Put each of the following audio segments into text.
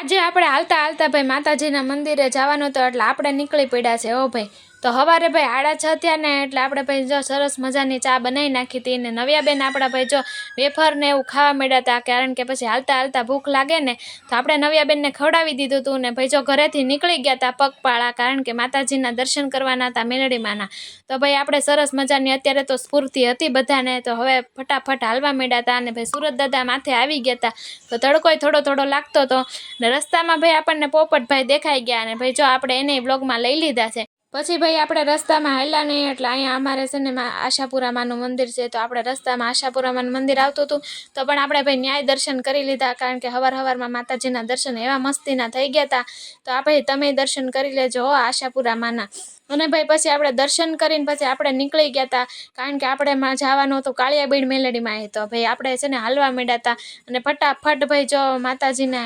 આજે આપણે હાલતા ભાઈ માતાજીના મંદિરે જવાનું તો એટલે આપણે નીકળી પડ્યા છે હો ભાઈ। તો સવારે ભાઈ 6:30 થયા ને એટલે આપણે ભાઈ જો સરસ મજાની ચા બનાવી નાખી હતી ને નવ્યાબેન આપણા ભાઈ જો વેફર ને એવું ખાવા માંડ્યા હતા, કારણ કે પછી હાલતા ભૂખ લાગે ને તો આપણે નવ્યાબેનને ખવડાવી દીધું હતું ને ભાઈ જો ઘરેથી નીકળી ગયા હતા પગપાળા, કારણ કે માતાજીના દર્શન કરવાના હતા મેલડીમાંના। તો ભાઈ આપણે સરસ મજાની અત્યારે તો સ્ફૂર્તિ હતી બધાને, તો હવે ફટાફટ હાલવા માંડ્યા હતા અને ભાઈ સુરત દાદા માથે આવી ગયા હતા। તો તડકોય થોડો લાગતો હતો ને રસ્તામાં ભાઈ આપણને પોપટભાઈ દેખાઈ ગયા અને ભાઈ જો આપણે એને બ્લોગમાં લઈ લીધા છે। પછી ભાઈ આપણે રસ્તામાં હાલ્યા નહીં એટલે અહીંયા અમારે છે ને આશાપુરામાનું મંદિર છે, તો આપણે રસ્તામાં આશાપુરામાનું મંદિર આવતું હતું તો પણ આપણે ભાઈ ન્યાય દર્શન કરી લીધા, કારણ કે સવારમાં માતાજીના દર્શન એવા મસ્તીના થઈ ગયા હતા। તો આપણે તમે દર્શન કરી લેજો આશાપુરામાના। અને ભાઈ પછી આપણે દર્શન કરીને પછી આપણે નીકળી ગયા હતા, કારણ કે આપણે જવાનું હતું કાળિયાબીડ મેલડીમાં। તો ભાઈ આપણે છે ને હાલવા માંડ્યા હતા અને ફટાફટ ભાઈ જો માતાજીને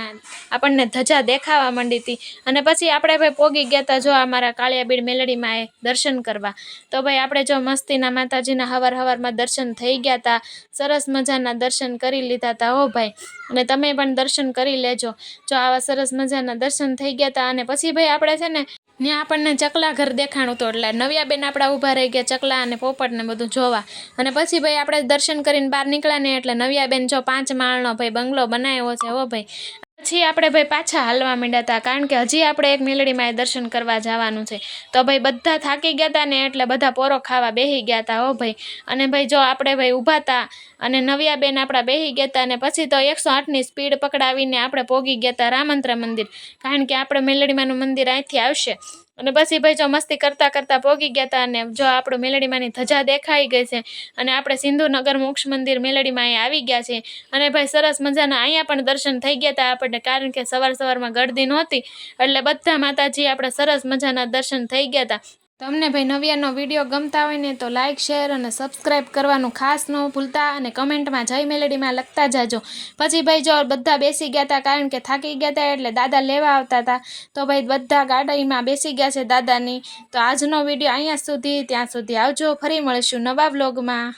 આપણને ધજા દેખાવા માંડી હતી અને પછી આપણે ભાઈ પોગી ગયા હતા જો અમારા કાળિયાબીડ મેલડીમાં દર્શન કરવા। તો ભાઈ આપણે જો મસ્તીના માતાજીના સવારમાં દર્શન થઈ ગયા હતા, સરસ મજાના દર્શન કરી લીધા હતા હો ભાઈ। અને તમે પણ દર્શન કરી લેજો જો આવા સરસ મજાના દર્શન થઈ ગયા હતા। અને પછી ભાઈ આપણે છે ને ત્યાં આપણને ચકલા ઘર દેખાણું હતું એટલે નવ્યાબેન આપણા ઊભા રહી ગયા ચકલા અને પોપટ ને બધું જોવા। અને પછી ભાઈ આપણે દર્શન કરીને બહાર નીકળ્યા ને એટલે નવ્યાબેન જો 5 માળનો ભાઈ બંગલો બનાવ્યો છે હો ભાઈ। પછી આપણે ભાઈ પાછા હાલવા માંડ્યા હતા, કારણ કે હજી આપણે એક મેલડીમાં દર્શન કરવા જવાનું છે। તો ભાઈ બધા થાકી ગયા હતા ને એટલે બધા પોરો ખાવા બેસી ગયા હતા હો ભાઈ। અને ભાઈ જો આપણે ભાઈ ઊભા હતા અને નવ્યાબેન આપણા બેસી ગયા હતા અને પછી તો 108ની સ્પીડ પકડાવીને આપણે પોગી ગયા હતા રામંત્ર મંદિર, કારણ કે આપણે મેલડીમાંનું મંદિર અહીંથી આવશે। અને પછી ભાઈ જો મસ્તી કરતા પોગી ગયા હતા અને જો આપણું મેલડીમાંની ધજા દેખાઈ ગઈ છે અને આપણે સિંધુનગર મોક્ષ મંદિર મેલડીમાં અહીં આવી ગયા છે। અને ભાઈ સરસ મજાના અહીંયા પણ દર્શન થઈ ગયા હતા આપણને, કારણ કે સવારમાં ગળદી નહોતી એટલે બધા માતાજી આપણે સરસ મજાના દર્શન થઈ ગયા હતા। તમને ભાઈ નવ્યાનો વિડીયો ગમતા હોય ને તો લાઇક શેર અને સબસ્ક્રાઈબ કરવાનું ખાસ ન ભૂલતા અને કમેન્ટમાં જય મેલડીમાં લખતા જાજો। પછી ભાઈ જો બધા બેસી ગયા હતા, કારણ કે થાકી ગયા હતા એટલે દાદા લેવા આવતા હતા, તો ભાઈ બધા ગાડીમાં બેસી ગયા છે દાદાની। તો આજનો વિડીયો અહીંયા સુધી, ત્યાં સુધી આવજો, ફરી મળીશું નવા વ્લોગમાં।